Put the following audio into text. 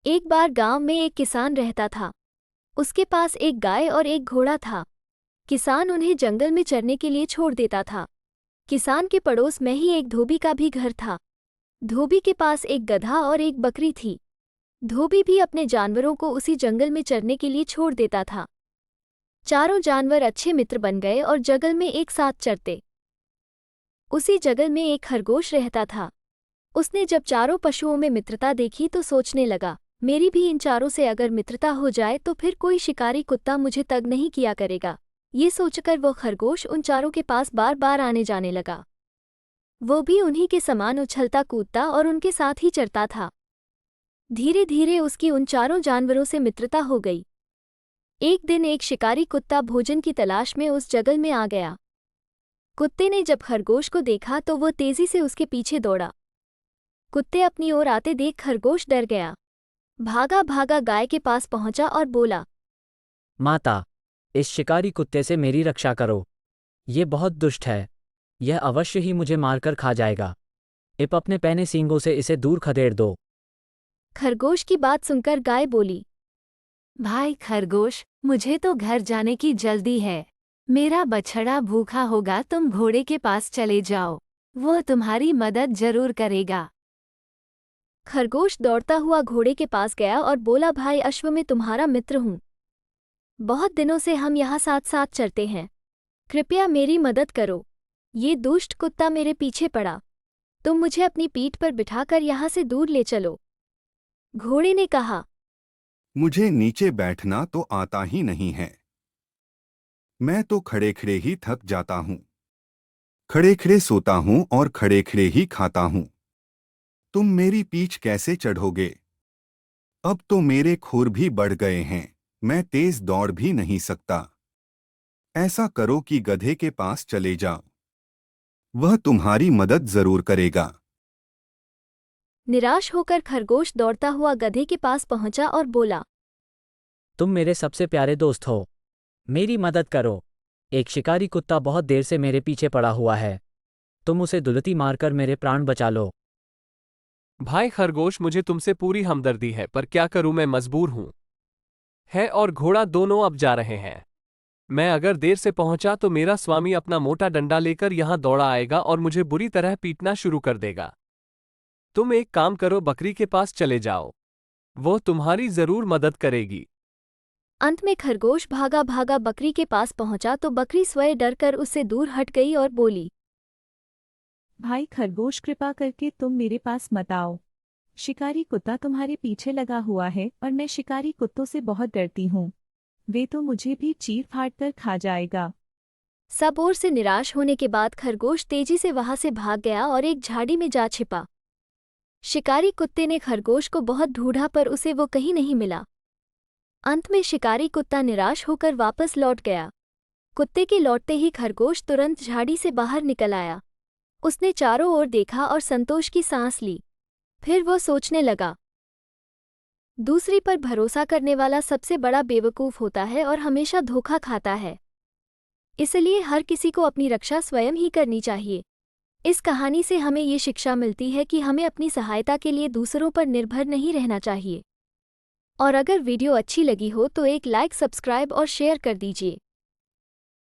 एक बार गांव में एक किसान रहता था। उसके पास एक गाय और एक घोड़ा था। किसान उन्हें जंगल में चरने के लिए छोड़ देता था। किसान के पड़ोस में ही एक धोबी का भी घर था। धोबी के पास एक गधा और एक बकरी थी। धोबी भी अपने जानवरों को उसी जंगल में चरने के लिए छोड़ देता था। चारों जानवर अच्छे मित्र बन गए और जंगल में एक साथ चरते। उसी जंगल में एक खरगोश रहता था। उसने जब चारों पशुओं में मित्रता देखी तो सोचने लगा, मेरी भी इन चारों से अगर मित्रता हो जाए तो फिर कोई शिकारी कुत्ता मुझे तंग नहीं किया करेगा। ये सोचकर वो खरगोश उन चारों के पास बार बार आने जाने लगा। वो भी उन्हीं के समान उछलता कूदता और उनके साथ ही चरता था। धीरे धीरे उसकी उन चारों जानवरों से मित्रता हो गई। एक दिन एक शिकारी कुत्ता भोजन की तलाश में उस जंगल में आ गया। कुत्ते ने जब खरगोश को देखा तो वो तेजी से उसके पीछे दौड़ा। कुत्ते अपनी ओर आते देख खरगोश डर गया। भागा भागा गाय के पास पहुंचा और बोला, माता, इस शिकारी कुत्ते से मेरी रक्षा करो। ये बहुत दुष्ट है। यह अवश्य ही मुझे मारकर खा जाएगा। इप अपने पैने सींगों से इसे दूर खदेड़ दो। खरगोश की बात सुनकर गाय बोली, भाई खरगोश, मुझे तो घर जाने की जल्दी है। मेरा बछड़ा भूखा होगा, तुम घोड़े के पास चले जाओ, वो तुम्हारी मदद जरूर करेगा। खरगोश दौड़ता हुआ घोड़े के पास गया और बोला, भाई अश्व, मैं तुम्हारा मित्र हूँ। बहुत दिनों से हम यहाँ साथ साथ चलते हैं। कृपया मेरी मदद करो। ये दुष्ट कुत्ता मेरे पीछे पड़ा। तुम मुझे अपनी पीठ पर बिठाकर यहाँ से दूर ले चलो। घोड़े ने कहा, मुझे नीचे बैठना तो आता ही नहीं है। मैं तो खड़े खड़े ही थक जाता हूँ। खड़े खड़े सोता हूँ और खड़े खड़े ही खाता हूँ। तुम मेरी पीठ कैसे चढ़ोगे? अब तो मेरे खुर भी बढ़ गए हैं। मैं तेज दौड़ भी नहीं सकता। ऐसा करो कि गधे के पास चले जाओ। वह तुम्हारी मदद जरूर करेगा। निराश होकर खरगोश दौड़ता हुआ गधे के पास पहुंचा और बोला, तुम मेरे सबसे प्यारे दोस्त हो। मेरी मदद करो। एक शिकारी कुत्ता बहुत देर से मेरे पीछे पड़ा हुआ है। तुम उसे दुलती मारकर मेरे प्राण बचा लो। भाई खरगोश, मुझे तुमसे पूरी हमदर्दी है, पर क्या करूं, मैं मजबूर हूं। है और घोड़ा दोनों अब जा रहे हैं। मैं अगर देर से पहुंचा तो मेरा स्वामी अपना मोटा डंडा लेकर यहां दौड़ा आएगा और मुझे बुरी तरह पीटना शुरू कर देगा। तुम एक काम करो, बकरी के पास चले जाओ। वो तुम्हारी जरूर मदद करेगी। अंत में खरगोश भागा भागा बकरी के पास पहुंचा तो बकरी स्वयं डरकर उससे दूर हट गई और बोली, भाई खरगोश, कृपा करके तुम मेरे पास मत आओ। शिकारी कुत्ता तुम्हारे पीछे लगा हुआ है और मैं शिकारी कुत्तों से बहुत डरती हूँ। वे तो मुझे भी चीर फाड़ कर खा जाएगा। सब ओर से निराश होने के बाद खरगोश तेजी से वहां से भाग गया और एक झाड़ी में जा छिपा। शिकारी कुत्ते ने खरगोश को बहुत ढूंढा पर उसे वो कहीं नहीं मिला। अंत में शिकारी कुत्ता निराश होकर वापस लौट गया। कुत्ते के लौटते ही खरगोश तुरंत झाड़ी से बाहर निकल आया। उसने चारों ओर देखा और संतोष की सांस ली। फिर वो सोचने लगा, दूसरी पर भरोसा करने वाला सबसे बड़ा बेवकूफ होता है और हमेशा धोखा खाता है। इसलिए हर किसी को अपनी रक्षा स्वयं ही करनी चाहिए। इस कहानी से हमें ये शिक्षा मिलती है कि हमें अपनी सहायता के लिए दूसरों पर निर्भर नहीं रहना चाहिए। और अगर वीडियो अच्छी लगी हो तो एक लाइक, सब्सक्राइब और शेयर कर दीजिए।